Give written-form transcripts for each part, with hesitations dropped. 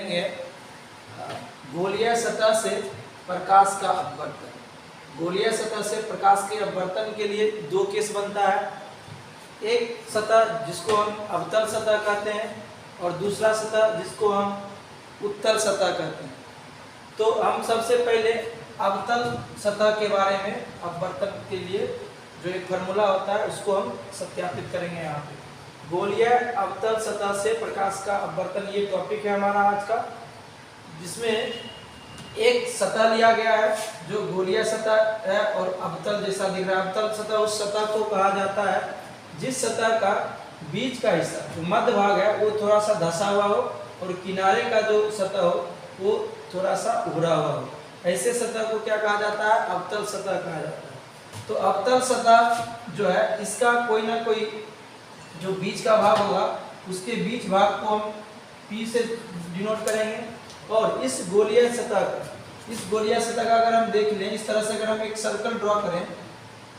देखेंगे गोलीय सतह से प्रकाश का अपवर्तन। गोलीय सतह से प्रकाश के अपवर्तन के लिए दो केस बनता है, एक सतह जिसको हम अवतल सतह कहते हैं और दूसरा सतह जिसको हम उत्तल सतह कहते हैं। तो हम सबसे पहले अवतल सतह के बारे में अपवर्तन के लिए जो एक फार्मूला होता है उसको हम सत्यापित करेंगे यहाँ पे। गोलीय अवतल सतह से प्रकाश का अपवर्तन, ये टॉपिक है हमारा आज का, जिसमें एक सतह लिया गया है जो गोलीय सतह है और अवतल जैसा दिख रहा है। अवतल सतह उस सतह को कहा जाता है जिस सतह का बीच का हिस्सा जो मध्य भाग है वो थोड़ा सा धंसा हुआ हो और किनारे का जो सतह हो वो थोड़ा सा उभरा हुआ हो। ऐसे सतह को क्या कहा जाता है? अवतल सतह कहा जाता है। तो अवतल सतह जो है इसका कोई ना कोई जो बीच का भाग होगा उसके बीच भाग को हम P से डिनोट करेंगे और इस गोलीय सतह का अगर हम देख लें, इस तरह से अगर हम एक सर्कल ड्रॉ करें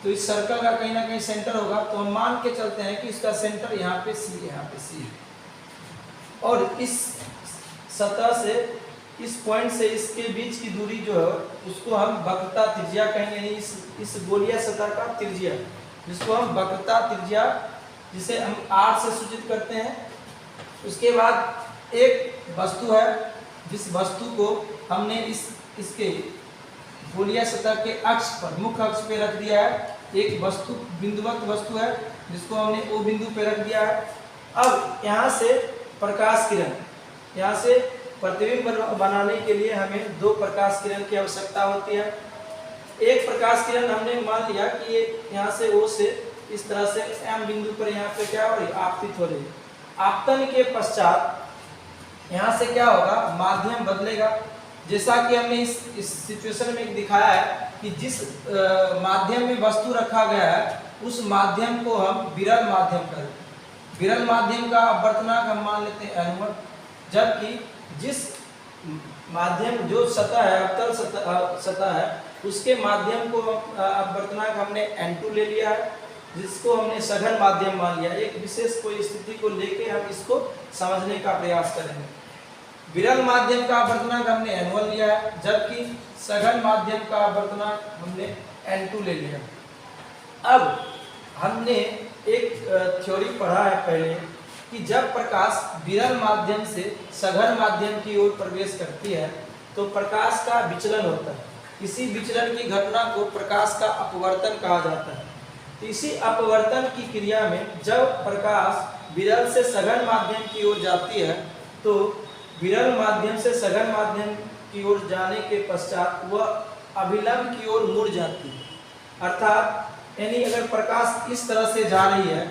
तो इस सर्कल का कहीं ना कहीं सेंटर होगा, तो हम मान के चलते हैं कि इसका सेंटर यहाँ पे C, यहाँ पे C है और इस सतह से इस पॉइंट से इसके बीच की दूरी जो है उसको हम वक्रता त्रिज्या कहेंगे, यानी इस गोलीय सतह का त्रिज्या जिसको हम वक्रता त्रिज्या जिसे हम R से सूचित करते हैं। उसके बाद एक वस्तु है जिस वस्तु को हमने इसके गोलीय सतह के अक्ष पर, मुख्य अक्ष पे रख दिया है। एक वस्तु बिंदुवत वस्तु है जिसको हमने O बिंदु पे रख दिया है। अब यहाँ से प्रकाश किरण, यहाँ से प्रतिबिंब बनाने के लिए हमें दो प्रकाश किरण की आवश्यकता होती है। एक प्रकाश किरण हमने मान लिया कि ये यहाँ से O से इस तरह से M बिंदु पर यहाँ पे क्या हो रही है? आपतित हो रही है। आपतन के पश्चात यहाँ से क्या होगा? माध्यम बदलेगा। जैसा कि हमने इस सिचुएशन में दिखाया है कि जिस माध्यम में वस्तु रखा गया है उस माध्यम को हम विरल माध्यम करें। विरल माध्यम का अपवर्तनांक हम मान लेते हैं N1, जबकि जिस माध्यम जो सतह है अवतल सतह है उसके माध्यम को अपवर्तनांक हमने N2 ले लिया है, जिसको हमने सघन माध्यम मान लिया। एक विशेष कोई स्थिति को लेके हम इसको समझने का प्रयास करेंगे। विरल माध्यम का अपवर्तनांक हमने N1 लिया है, जबकि सघन माध्यम का अपवर्तनांक हमने N2 ले लिया। अब हमने एक थ्योरी पढ़ा है पहले कि जब प्रकाश विरल माध्यम से सघन माध्यम की ओर प्रवेश करती है तो प्रकाश का विचलन होता है। इसी विचलन की घटना को प्रकाश का अपवर्तन कहा जाता है। तो इसी अपवर्तन की क्रिया में जब प्रकाश विरल से सघन माध्यम की ओर जाती है तो विरल माध्यम से सघन माध्यम की ओर जाने के पश्चात वह अभिलंब की ओर मुड़ जाती है। अर्थात यानी अगर प्रकाश इस तरह से जा रही है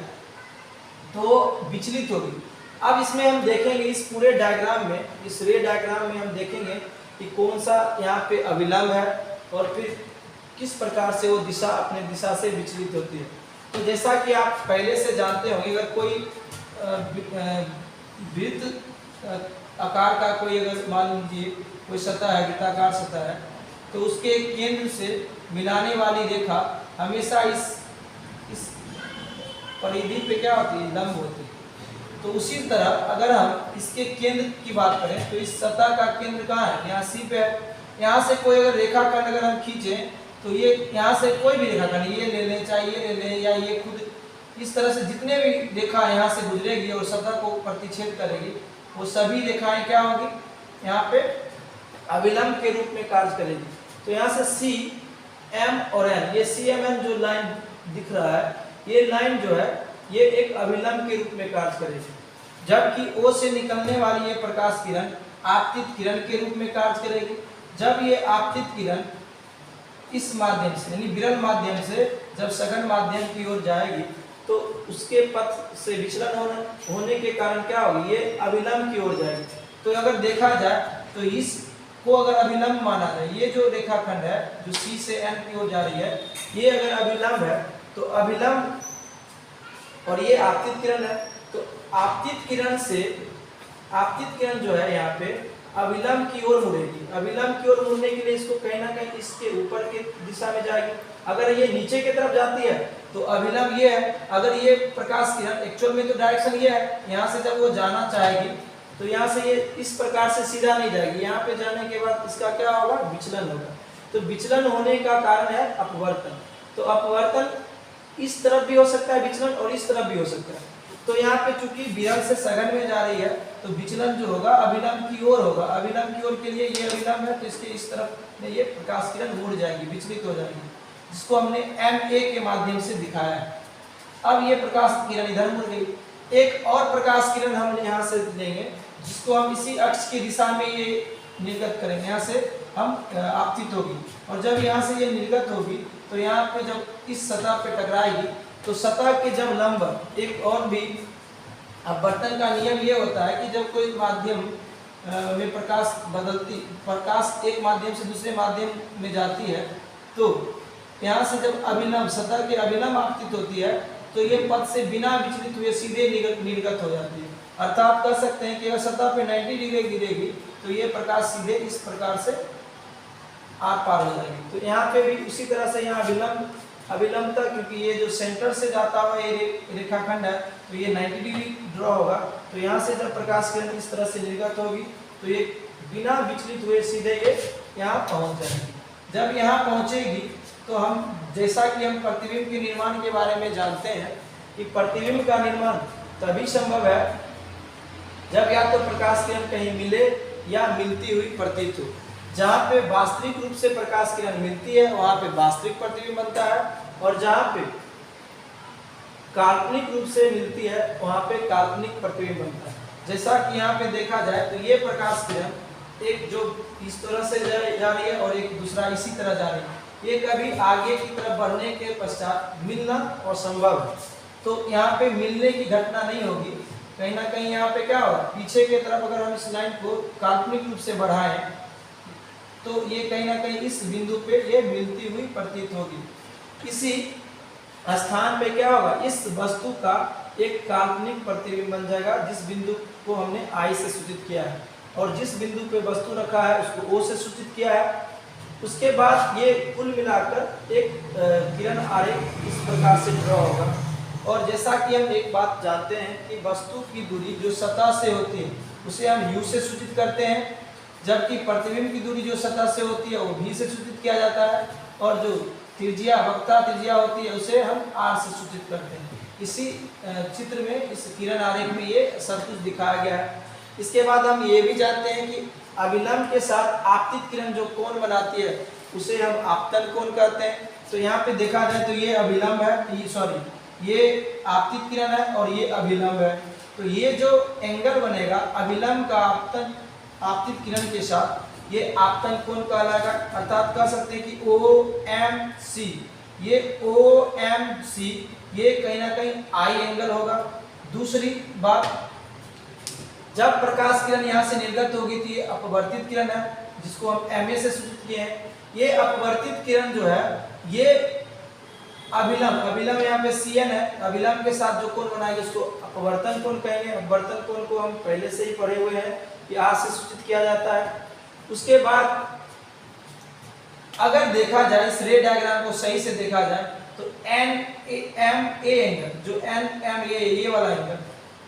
तो विचलित होगी। अब इसमें हम देखेंगे इस पूरे डायग्राम में, इस रे डायग्राम में हम देखेंगे कि कौन सा यहाँ पे अभिलंब है और फिर किस प्रकार से वो दिशा अपने दिशा से विचलित होती है। तो जैसा कि आप पहले से जानते होंगे, अगर कोई वृत्त आकार का कोई अगर मान लीजिए कोई सतह है, वृत्ताकार सतह है, तो उसके केंद्र से मिलाने वाली रेखा हमेशा इस परिधि पे क्या होती है? लंब होती है। तो उसी तरह अगर हम इसके केंद्र की बात करें तो इस सतह का केंद्र कहाँ है? यहाँ C पे है। यहाँ से कोई अगर रेखाखंड अगर हम खींचें तो ये यहाँ से कोई भी रेखाखंड, ये ले लें चाहे ये ले लें या ये खुद, इस तरह से जितने भी रेखा यहाँ से गुजरेगी और सतह को प्रतिच्छेद करेगी वो सभी रेखाएं क्या होगी? यहाँ पे अभिलंब के रूप में कार्य करेगी। तो यहाँ से C, M और N, ये CMN जो लाइन दिख रहा है, ये लाइन जो है ये एक अभिलंब के रूप में कार्य करेगी, जबकि O से निकलने वाली ये प्रकाश किरण आपतित किरण के रूप में कार्य करेगी। जब ये आपतित किरण इस माध्यम से यानी विरल माध्यम से जब सघन माध्यम की ओर जाएगी तो उसके पथ से विचलन होने के कारण क्या होगी? ये अभिलंब की ओर जाएगी। तो अगर देखा जाए तो इसको अगर अभिलंब माना जाए, ये जो रेखाखंड है जो C से N की ओर जा रही है, ये अगर अभिलंब है तो अभिलंब, और ये आपतित किरण है, तो आपतित किरण जो है यहाँ पे अभिलंब की ओर मुड़ेगी। अभिलंब की ओर मुड़ने के लिए इसको कहीं ना कहीं इसके ऊपर की दिशा में जाएगी। अगर ये नीचे की तरफ जाती है तो अभिलंब ये है। अगर ये प्रकाश किरण एक्चुअल में तो डायरेक्शन ये है, यहाँ से जब वो जाना चाहेगी तो यहाँ से ये इस प्रकार से सीधा नहीं जाएगी, यहाँ पे जाने के बाद इसका क्या होगा, विचलन होगा। तो विचलन होने का कारण है अपवर्तन। तो अपवर्तन इस तरफ भी हो सकता है विचलन और इस तरफ भी हो सकता है। तो यहाँ पे चूंकि विरल से सघन में जा रही है तो विचलन जो होगा अभिलंब की ओर होगा। अभिलंब की ओर के लिए ये अभिलंब है तो इसके इस तरफ में ये प्रकाश किरण उड़ जाएगी, विचलित हो जाएगी, जिसको हमने MA के माध्यम से दिखाया है। अब ये प्रकाश किरण इधर मुड़ गई। एक और प्रकाश किरण हम यहाँ से लेंगे जिसको हम इसी अक्ष की दिशा में ये निर्गत करेंगे, यहाँ से हम आपतित होगी, और जब यहाँ से ये निर्गत होगी तो यहाँ पे जब इस सतह पे टकराएगी तो सतह के जब लंब एक और भी, अब बर्तन का नियम ये होता है कि जब कोई माध्यम में प्रकाश एक माध्यम से दूसरे माध्यम में जाती है तो यहाँ से जब अभिलंब सतह के अभिलंब आपतित होती है तो ये पथ से बिना विचलित हुए सीधे निर्गत हो जाती है। अर्थात आप कह सकते हैं कि अगर सतह पे 90 डिग्री गिरेगी तो ये प्रकाश सीधे इस प्रकार से आर पार हो जाएगी। तो यहाँ पे भी उसी तरह से यहाँ अभिलंबता, क्योंकि ये जो सेंटर से जाता हुआ ये रेखाखंड है तो ये 90 डिग्री ड्रॉ होगा। तो यहाँ से जब प्रकाश किरण इस तरह से निर्गत होगी तो ये बिना विचलित हुए सीधे ये यहाँ पहुँच जाएगी। जब यहाँ पहुँचेगी तो हम, जैसा कि हम प्रतिबिंब के निर्माण के बारे में जानते हैं कि प्रतिबिंब का निर्माण तभी संभव है जब या तो प्रकाश किरण कहीं मिले या मिलती हुई प्रतीत हो। जहाँ पे वास्तविक रूप से प्रकाश किरण मिलती है वहाँ पे वास्तविक प्रतिबिंब बनता है, और जहाँ पे काल्पनिक रूप से मिलती है वहाँ पे काल्पनिक प्रतिबिंब बनता है। जैसा कि यहाँ पे देखा जाए तो ये प्रकाश किरण एक जो इस तरह से जा रही है और एक दूसरा इसी तरह जा रही है, ये कभी आगे की तरफ बढ़ने के पश्चात मिलना और संभव है। तो यहाँ पे मिलने की घटना नहीं होगी, कहीं ना कहीं यहाँ पे क्या होगा, पीछे की तरफ अगर हम इस लाइन को काल्पनिक रूप से बढ़ाएं तो ये कहीं ना कहीं इस बिंदु पे ये मिलती हुई प्रतीत होगी। इसी स्थान पे क्या होगा, इस वस्तु का एक काल्पनिक प्रतिबिंब बन जाएगा जिस बिंदु को हमने I से सूचित किया है, और जिस बिंदु पे वस्तु रखा है उसको O से सूचित किया है। उसके बाद ये कुल मिलाकर एक किरण आरेख इस प्रकार से ड्रॉ होगा। और जैसा कि हम एक बात जानते हैं कि वस्तु की दूरी जो सतह से होती है उसे हम U से सूचित करते हैं, जबकि प्रतिबिंब की दूरी जो सतह से होती है वो V से सूचित किया जाता है, और जो त्रिज्या वक्ता त्रिज्या होती है उसे हम R से सूचित करते हैं। इसी चित्र में, इस किरण आरेख में ये सब कुछ दिखाया गया है। इसके बाद हम ये भी जानते हैं कि अभिलंब के साथ आपतित किरण जो कोण बनाती है उसे हम आपतन कोण कहते हैं। तो यहाँ पे देखा जाए तो ये अभिलंब है, ये आपतित किरण है और ये अभिलंब है। तो ये जो एंगल बनेगा अभिलंब का आपतित किरण के साथ ये आपतन कोण कहलाएगा। अर्थात कह सकते हैं कि OMC, ये OMC ये कहीं ना कहीं आई एंगल होगा। दूसरी बात, जब प्रकाश किरण यहाँ से निर्गत होगी तो ये अपवर्तित किरण है जिसको हम MA से सूचित किए हैं। ये अपवर्तित किरण जो है ये अभिलंब यहाँ पे CN है, अभिलंब के साथ जो कोण बनाएगा उसको अपवर्तन कोण कहेंगे। अपवर्तन कोण को हम पहले से ही पढ़े हुए हैं कि R से सूचित किया जाता है। उसके बाद अगर देखा जाए इस रे डायग्राम को सही से देखा जाए तो NMA एंगल, जो NMA ये वाला एंगल,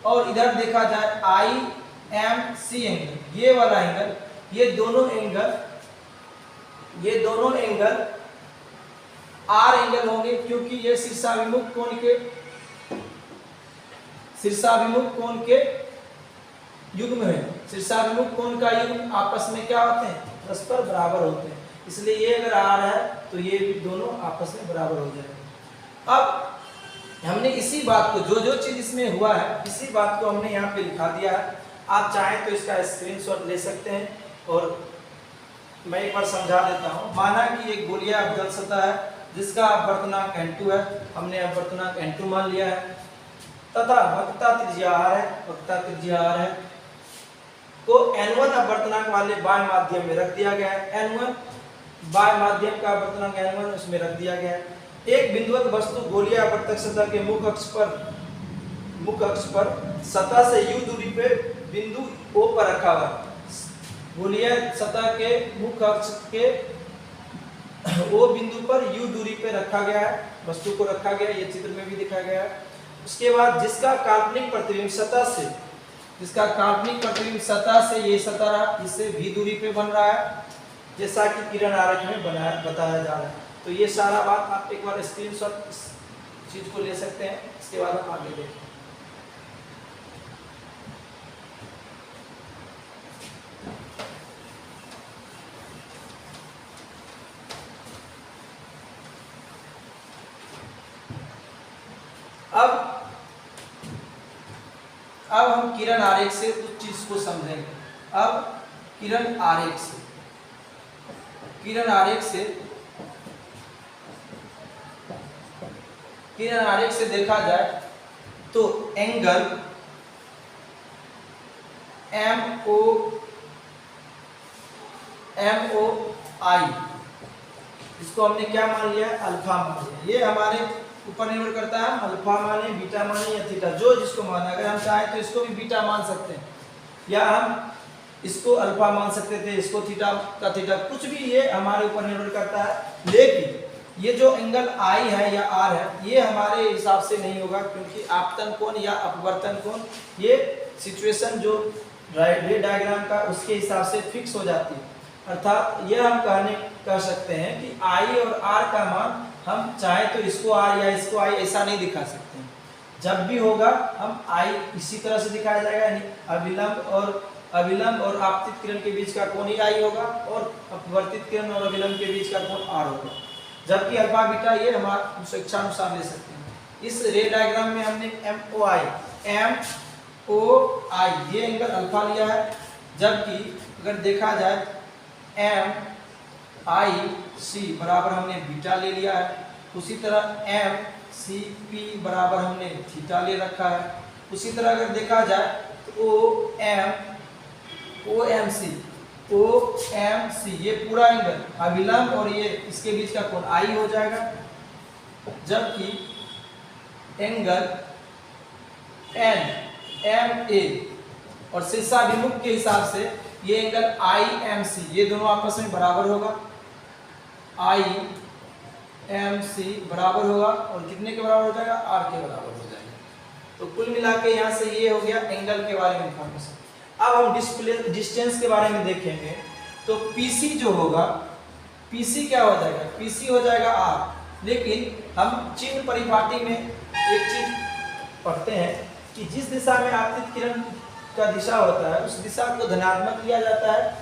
और इधर देखा जाए IMC एंगल ये वाला एंगल, ये दोनों एंगल R एंगल होंगे, क्योंकि ये शीर्षाभिमुख कोण के युग्म है। शीर्षाभिमुख कोण का युग्म आपस में क्या होते हैं, परस्पर बराबर होते हैं। इसलिए ये अगर R है तो ये भी दोनों आपस में बराबर हो जाएंगे। अब हमने इसी बात को, जो चीज इसमें हुआ है इसी बात को हमने यहाँ पे लिखा दिया है। आप चाहें तो इसका स्क्रीनशॉट ले सकते हैं और मैं एक बार समझा देता हूँ। माना कि एक गोलीय अवतल सतह है जिसका अपवर्तनांक N2 है, हमने अपवर्तनांक N2 मान लिया है, तथा वक्रता त्रिज्या R है, को N1 अपवर्तनांक वाले बाह्य माध्यम में रख दिया गया है। N1 बाह्य माध्यम का अपवर्तनांक N1 उसमें रख दिया गया है। एक बिंदुवत वस्तु गोलीय अपवर्तक सतह के मुख्य अक्ष पर सतह से U दूरी पे बिंदु O पर रखा हुआ है। गोलीय सतह के मुख्य अक्ष के O बिंदु पर U दूरी पे रखा गया है, वस्तु को रखा गया है, ये चित्र में भी दिखाया गया है। उसके बाद जिसका काल्पनिक प्रतिबिंब सतह से जिसका काल्पनिक प्रतिबिंब सतह से ये सतह रहा, इससे भी दूरी पे बन रहा है, जैसा कि किरण आरेख में बताया जा रहा है। तो ये सारा बात आप एक बार स्क्रीनशॉट इस चीज को ले सकते हैं, इसके बाद हम आगे देखें। अब हम किरण आरेख से उस चीज को समझेंगे। अब किरण आरेख से देखा जाए तो एंगल MOI, इसको हमने क्या मान लिया है, अल्फा मान लिया। ये हमारे ऊपर निर्भर करता है, हम अल्फा माने, बीटा माने या थीटा, जो जिसको माना। अगर हम चाहें तो इसको भी बीटा मान सकते हैं, या हम इसको अल्फा मान सकते थे, इसको थीटा का थीटा, कुछ भी, ये हमारे ऊपर निर्भर करता है। लेकिन ये जो एंगल आई है या आर है, ये हमारे हिसाब से नहीं होगा, क्योंकि आपतन कोण या अपवर्तन कोण, ये सिचुएशन जो रे डायग्राम का उसके हिसाब से फिक्स हो जाती है। अर्थात ये हम कह सकते हैं कि आई और आर का मान हम चाहे तो इसको आर या इसको आई ऐसा नहीं दिखा सकते हैं। जब भी होगा हम आई इसी तरह से दिखाया जाएगा, यानी अविलंब और आपतित किरण के बीच का कोण ही आई होगा, और अपवर्तित किरण और अविलंब के बीच का कोण आर होगा। जबकि अल्फा बीटा ये हमारा स्वेच्छानुसार ले सकते हैं। इस रे डायग्राम में हमने MOI ये एंगल अल्फा लिया है, जबकि अगर देखा जाए MIC बराबर हमने बीटा ले लिया है। उसी तरह MCP बराबर हमने थीटा ले रखा है। उसी तरह अगर देखा जाए तो OMC ये पूरा एंगल अविलंब और ये इसके बीच का कोण आई हो जाएगा, जबकि एंगल NMA और शीर्षाभिमुख के हिसाब से ये एंगल IMC, ये दोनों आपस में बराबर होगा। IMC बराबर होगा और कितने के बराबर हो जाएगा, R के बराबर हो जाएगा। तो कुल मिला के यहाँ से ये हो गया एंगल के बारे में इंफॉर्मेशन। अब हम डिस्टेंस के बारे में देखेंगे तो PC जो होगा, PC क्या हो जाएगा, PC हो जाएगा R। लेकिन हम चिन्ह परिपाटी में एक चीज पढ़ते हैं कि जिस दिशा में आपतित किरण का दिशा होता है, उस दिशा को धनात्मक लिया जाता है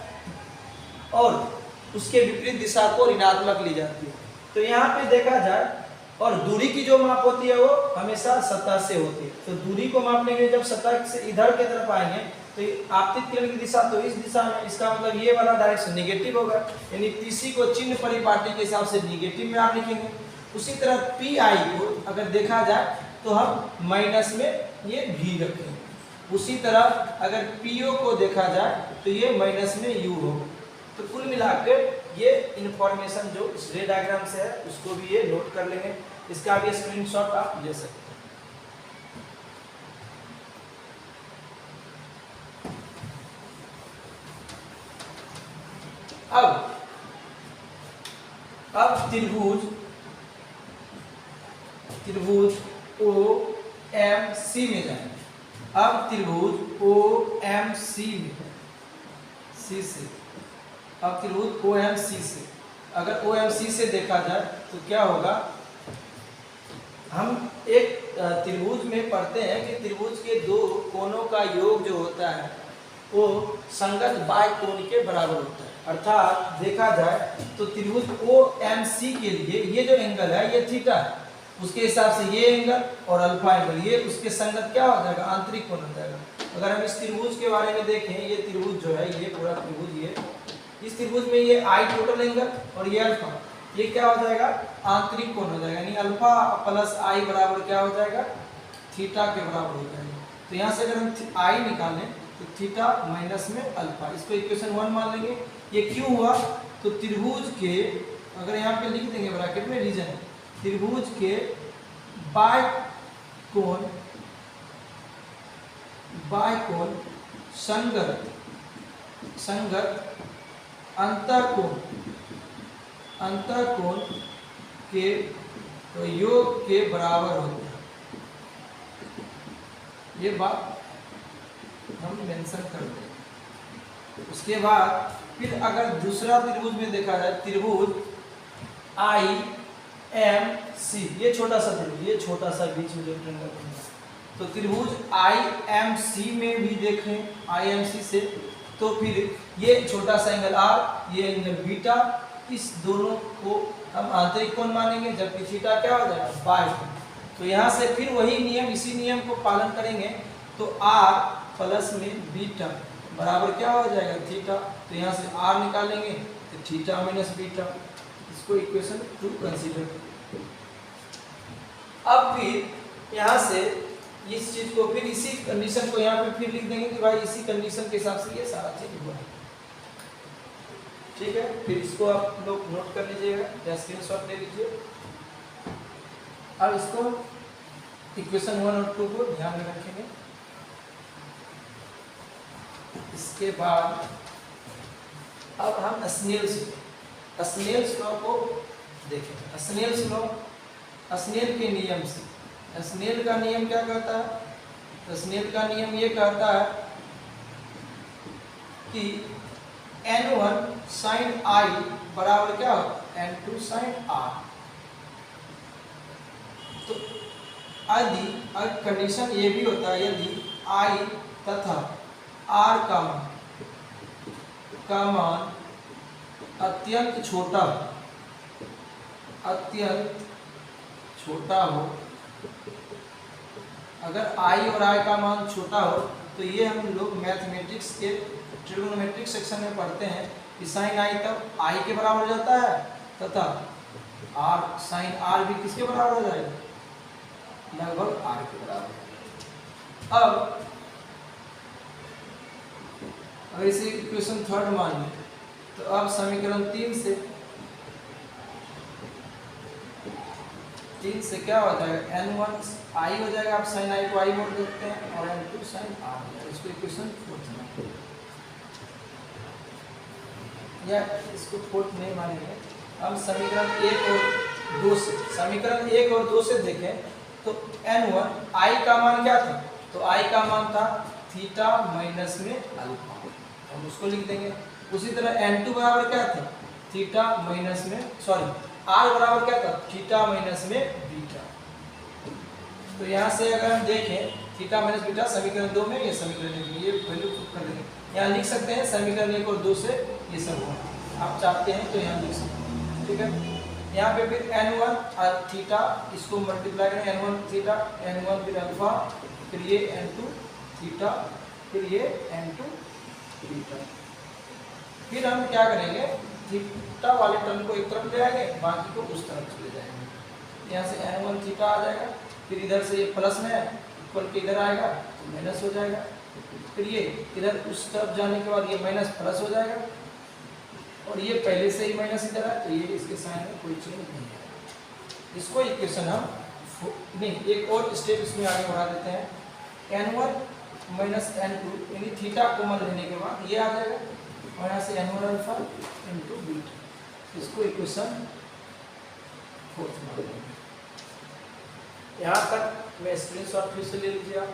और उसके विपरीत दिशा को ऋणात्मक ली जाती है। तो यहाँ पे देखा जाए, और दूरी की जो माप होती है वो हमेशा सतह से होती है। तो दूरी को मापने के लिए जब सतह से इधर की तरफ आएंगे तो आपतित किरण की दिशा तो इस दिशा में, इसका मतलब ये वाला डायरेक्शन नेगेटिव होगा, यानी PC को चिन्ह परिपाटी के हिसाब से नेगेटिव में आप लिखेंगे। उसी तरह PI को अगर देखा जाए तो हम माइनस में ये भी रखेंगे। उसी तरह अगर PO को देखा जाए तो ये माइनस में U होगा। तो कुल मिलाकर ये इंफॉर्मेशन जो इस रे डायग्राम से है उसको भी ये नोट कर लेंगे। इसका भी स्क्रीनशॉट आप ले सकते हैं। अब त्रिभुज OMC में जाएंगे। अब त्रिभुज OMC में अब त्रिभुज OMC से, अगर OMC से देखा जाए तो क्या होगा, हम एक त्रिभुज में पढ़ते हैं कि त्रिभुज के दो कोणों का योग जो होता है वो संगत बाह्य कोण के बराबर होता है। अर्थात देखा जाए तो त्रिभुज OMC के लिए ये जो एंगल है ये थीटा है, उसके हिसाब से ये एंगल और अल्फा एंगल ये उसके संगत क्या हो जाएगा, आंतरिक कोण हो जाएगा। अगर हम इस त्रिभुज के बारे में देखें, ये त्रिभुज जो है, ये पूरा त्रिभुज, ये इस त्रिभुज में ये I टोटल एंगल और ये अल्फा, ये क्या हो जाएगा, आंतरिक कोण हो जाएगा, यानी अल्फा प्लस I बराबर क्या हो जाएगा, थीटा के बराबर हो जाएगा। तो यहाँ से अगर हम I निकालें तो थीटा माइनस में अल्फा, इसको इक्वेशन 1 मान लेंगे। ये क्यों हुआ, तो त्रिभुज के, अगर यहाँ पे लिख देंगे ब्रैकेट में रीजन, त्रिभुज के बाह्य कोण संगत अंतःकोण के योग के बराबर होता है। ये बात हम मेंशन कर दें। उसके बाद फिर अगर दूसरा त्रिभुज में देखा जाए, त्रिभुज IMC, ये छोटा सा त्रिभुज, ये छोटा सा बीच में जो ट्रायंगल बना है, तो त्रिभुज IMC में भी देखें, IMC से तो फिर ये छोटा सा एंगल R, ये एंगल बीटा, इस दोनों को हम आंतरिक कोण मानेंगे, जबकि थीटा क्या हो जाएगा बाह्य कोण। तो यहाँ से फिर वही नियम, इसी नियम को पालन करेंगे, तो R प्लस में बीटा बराबर क्या हो जाएगा थीटा। तो यहाँ से R निकालेंगे तो थीटा माइनस बीटा, इसको इक्वेशन 2 कंसीडर करें। अब फिर यहाँ से इस चीज को फिर इसी कंडीशन को यहाँ पे फिर लिख देंगे कि भाई इसी कंडीशन के हिसाब से ये सारा चीज हुआ है, ठीक है। फिर इसको आप लोग नोट कर लीजिएगा या स्क्रीनशॉट ले लीजिए। अब इसको इक्वेशन 1 और 2 को ध्यान में रखेंगे। इसके बाद अब हम स्नेल्स लॉ को देखें। स्नेल के नियम से, स्नेल का नियम क्या कहता है? स्नेल का नियम ये कहता है कि N1 sin I बराबर क्या हो N2 sin R। तो यदि कंडीशन ये भी होता है, यदि I तथा R का मान अत्यंत छोटा हो, अगर I और I का मान छोटा हो, तो ये हम लोग मैथमेटिक्स के ट्रिग्नोमेट्रिक सेक्शन में पढ़ते हैं कि साइन I तब I के बराबर हो जाता है तथा R साइन R भी किसके बराबर हो जाएगा, लगभग R के बराबर। अब अगर इसे इक्वेशन 3 मान लें, तो अब समीकरण 3 से क्या हो जाएगा N1 I हो जाएगा, आप साइन I को I मोड़ देते हैं, और N2 साइन R हो जाएगा। इसको इक्वेशन 4 या इसको 4 नहीं मानेंगे। हम समीकरण 1 और 2 से देखें तो N1 I का मान क्या था, तो I का मान था थीटा माइनस में अल्फा, हम उसको लिख देंगे। उसी तरह N2 बराबर क्या था, थीटा माइनस में R बराबर क्या था, थीटा माइनस में बीटा। तो यहाँ से अगर हम देखें थीटा माइनस बीटा समीकरण 2 में, ये समीकरण 1 में, ये वैल्यू कर देंगे। यहाँ लिख सकते हैं समीकरण 1 और 2 से ये सब होगा, आप चाहते हैं तो यहाँ लिख सकते हैं, ठीक है। यहाँ पे फिर N1 और थीटा, इसको मल्टीप्लाई करें, N1 थीटा, N1 फिर अल्फा, फिर ये N2 थीटा, फिर ये N2 थीटा। फिर हम क्या करेंगे, थीटा वाले टर्म को एक तरफ ले आएंगे, बाकी को उस तरफ चले जाएंगे। यहाँ से N1 थीटा आ जाएगा, फिर इधर से ये प्लस में है, इक्वल के इधर आएगा तो माइनस हो जाएगा, फिर ये इधर उस तरफ जाने के बाद ये माइनस प्लस हो जाएगा, और ये पहले से ही माइनस इधर है, तो ये इसके साइन में कोई चेंज नहीं है। इसको इक्वेशन हम नहीं, एक और स्टेप इसमें आगे बढ़ा देते हैं। N1 माइनस N2 यानी थीटा कॉमन लेने के बाद ये आ जाएगा, और यहाँ से N1 अल्फा N2 बीटा, इसको इक्वेशन 4 मान लेंगे। यहाँ तक मैं स्क्रीनशॉट फिर से ले लीजिए आप।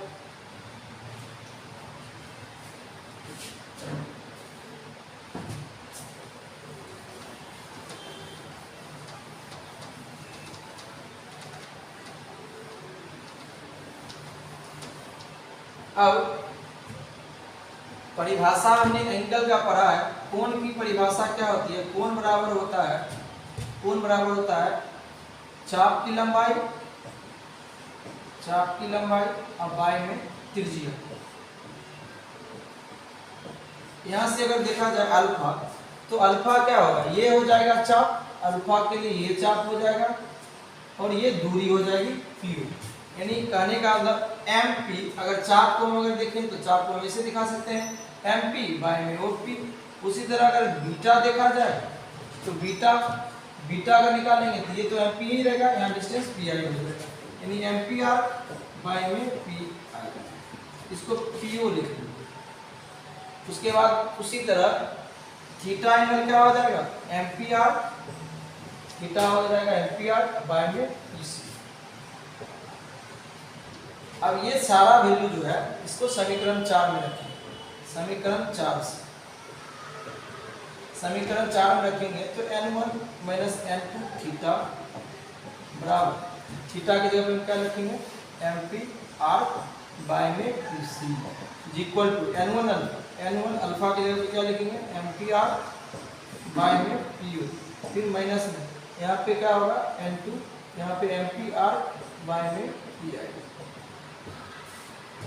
अब परिभाषा हमने एंगल का पढ़ा है, कोण की परिभाषा क्या होती है, कोण बराबर होता है चाप की लंबाई और बाई में त्रिज्या। यहाँ से अगर देखा जाए अल्फा, तो अल्फा क्या होगा, ये हो जाएगा चाप, अल्फा के लिए ये चाप हो जाएगा, और ये दूरी हो जाएगी पी। यानी कहने का मतलब MP, अगर चाप को हम अगर देखें तो चाप को हम ऐसे दिखा सकते हैं MP बाय में OP। उसी तरह अगर बीटा देखा जाए तो बीटा अगर निकालेंगे तो ये तो MP ही रहेगा, यहाँ डिस्टेंस PI हो जाएगा, यानी MPR बाय में PI, इसको PO लिख लेंगे। उसके बाद उसी तरह थीटा एंगल क्या हो जाएगा MPR, थीटा हो जाएगा MPR बाय में PC। अब ये सारा वैल्यू जो है इसको समीकरण 4 में रखें, समीकरण 4 से, समीकरण 4 में रखेंगे तो n1 माइनस n2 थीटा बराबर थीटा की जगह पे क्या लिखेंगे mp r बाय में pc equal to n1 alpha की जगह पे क्या लिखेंगे mp r बाय में pu, फिर माइनस में यहाँ पे क्या होगा n2, यहाँ पे mp r बाय में pi।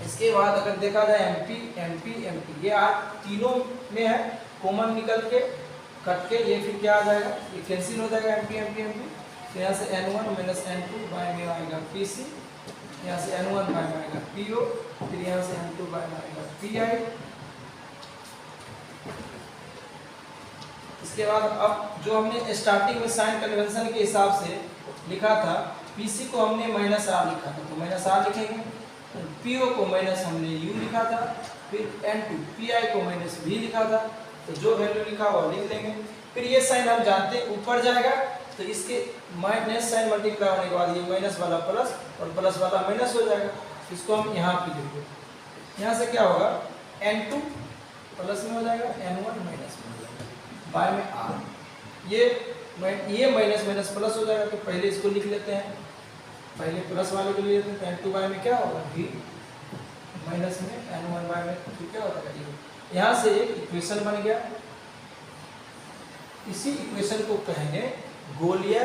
इसके बाद अगर देखा जाए mp ये तीनों में है, कॉमन निकल के कट के ये फिर क्या आ जाएगा, ये कैंसिल हो जाएगा mp तो यहाँ से n1 माइनस n2 बाय में आएगा pc, यहाँ से n1 बाय में आएगा po, फिर यहाँ से n2 बाय में आएगा pi। इसके बाद अब जो हमने स्टार्टिंग में साइन कन्वेंशन के हिसाब से लिखा था, pc को हमने माइनस r लिखा था तो माइनस r लिखेंगे, po को माइनस हमने u लिखा था, फिर n2 pi को माइनस v लिखा था, तो जो वैल्यू लिखा हुआ लिख लेंगे। फिर ये साइन हम जानते हैं ऊपर जाएगा तो इसके माइनस साइन मल्टीप्लाई होने के बाद ये माइनस वाला प्लस और प्लस वाला माइनस हो जाएगा, इसको हम यहाँ पे लिखेंगे। यहाँ से क्या होगा n2 प्लस में हो जाएगा, n1 माइनस में हो जाएगा बाय में r, ये माइनस माइनस प्लस हो जाएगा, तो पहले इसको लिख लेते हैं, पहले प्लस वाले को लिख लेते हैं। n2 बाय में क्या होगा v माइनस में n1 बाय में तो क्या होता है, यहाँ से एक इक्वेशन बन गया। इसी इक्वेशन को कहेंगे गोलीय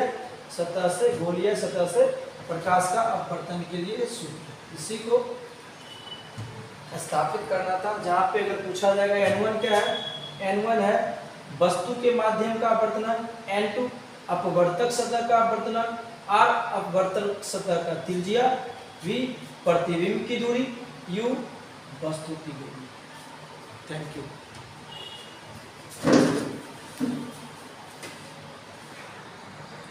सतह से प्रकाश का अपवर्तन के लिए सूत्र। इसी को स्थापित करना था, जहाँ पे अगर पूछा जाएगा n1 क्या है, n1 है वस्तु के माध्यम का अपवर्तन, n2 अपवर्तक सतह का अपवर्तन, r अपवर्तक सतह का त्रिज्या, v प्रतिबिंब की दूरी, u वस्तु की दूरी। Thank you.